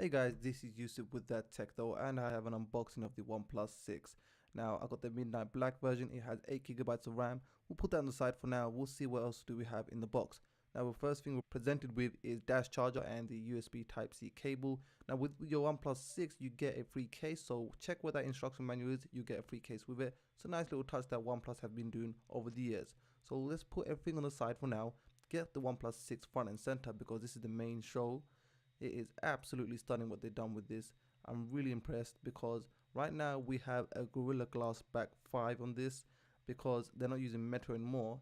Hey guys, this is Yusuf with That Tech though, and I have an unboxing of the Oneplus 6. Now, I got the midnight black version. It has 8GB of RAM. We'll put that on the side for now. We'll see what else do we have in the box. Now, the first thing we're presented with is dash charger and the USB Type-C cable. Now, with your Oneplus 6, you get a free case, so check what that instruction manual is. You get a free case with it. It's a nice little touch that OnePlus have been doing over the years. So let's put everything on the side for now. Get the Oneplus 6 front and center because this is the main show. It is absolutely stunning what they've done with this. I'm really impressed because right now we have a Gorilla Glass back 5 on this because they're not using metal anymore.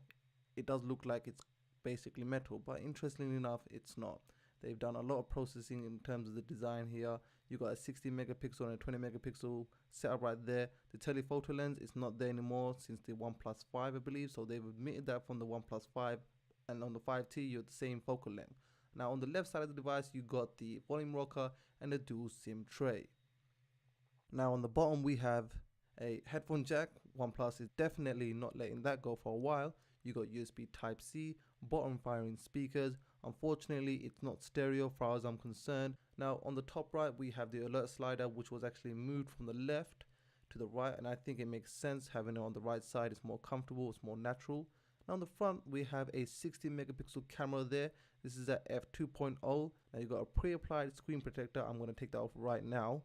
It does look like it's basically metal, but interestingly enough, it's not. They've done a lot of processing in terms of the design here. You got a 60 megapixel and a 20 megapixel setup right there. The telephoto lens is not there anymore since the OnePlus 5, I believe. So they've omitted that from the OnePlus 5, and on the 5T, you're the same focal length. Now on the left side of the device, you got the volume rocker and a dual SIM tray. Now on the bottom, we have a headphone jack. OnePlus is definitely not letting that go for a while. You got USB Type-C, bottom firing speakers. Unfortunately, it's not stereo as far as I'm concerned. Now on the top right, we have the alert slider, which was actually moved from the left to the right, and I think it makes sense having it on the right side. It's more comfortable, it's more natural. Now on the front, we have a 60 megapixel camera there. This is at f2.0. Now you've got a pre-applied screen protector. I'm going to take that off right now.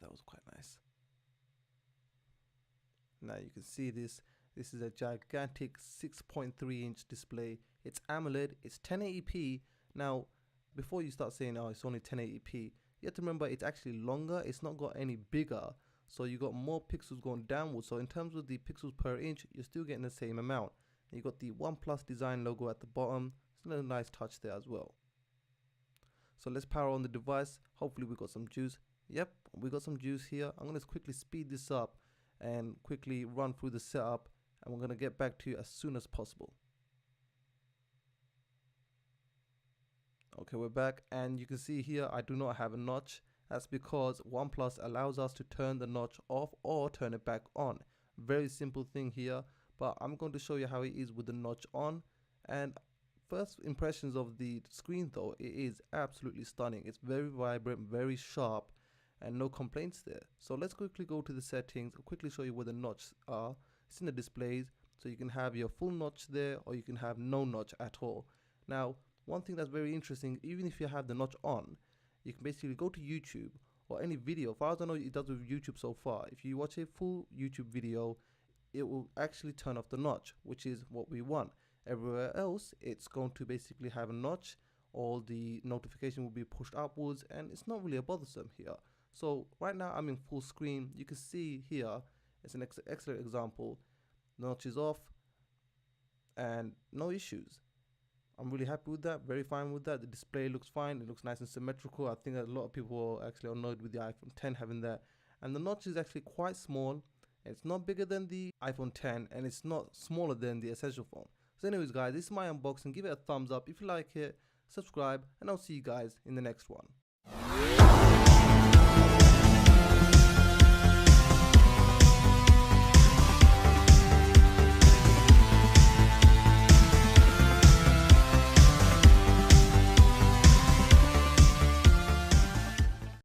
That was quite nice. Now you can see this. This is a gigantic 6.3 inch display. It's AMOLED. It's 1080p. Now, before you start saying, oh, it's only 1080p, you have to remember it's actually longer. It's not got any bigger. So you got more pixels going downwards. So in terms of the pixels per inch, you're still getting the same amount. And you got the OnePlus design logo at the bottom. It's a little nice touch there as well. So let's power on the device. Hopefully we got some juice. Yep, we got some juice here. I'm going to quickly speed this up and quickly run through the setup. And we're going to get back to you as soon as possible. Okay, we're back, and you can see here I do not have a notch. That's because OnePlus allows us to turn the notch off or turn it back on. Very simple thing here, but I'm going to show you how it is with the notch on. And first impressions of the screen though, it is absolutely stunning. It's very vibrant, very sharp, and no complaints there. So let's quickly go to the settings. I'll quickly show you where the notches are. It's in the displays, so you can have your full notch there, or you can have no notch at all. Now, one thing that's very interesting, even if you have the notch on, you can basically go to YouTube or any video. As far as I know, it does with YouTube so far. If you watch a full YouTube video, it will actually turn off the notch, which is what we want. Everywhere else, it's going to basically have a notch. All the notification will be pushed upwards, and it's not really a bothersome here. So right now I'm in full screen. You can see here, it's an excellent example. Notch is off and no issues. I'm really happy with that, very fine with that. The display looks fine, it looks nice and symmetrical. I think a lot of people are actually annoyed with the iPhone 10 having that. And the notch is actually quite small. It's not bigger than the iPhone 10, and it's not smaller than the Essential phone. So anyways guys, this is my unboxing. Give it a thumbs up if you like it, subscribe, and I'll see you guys in the next one.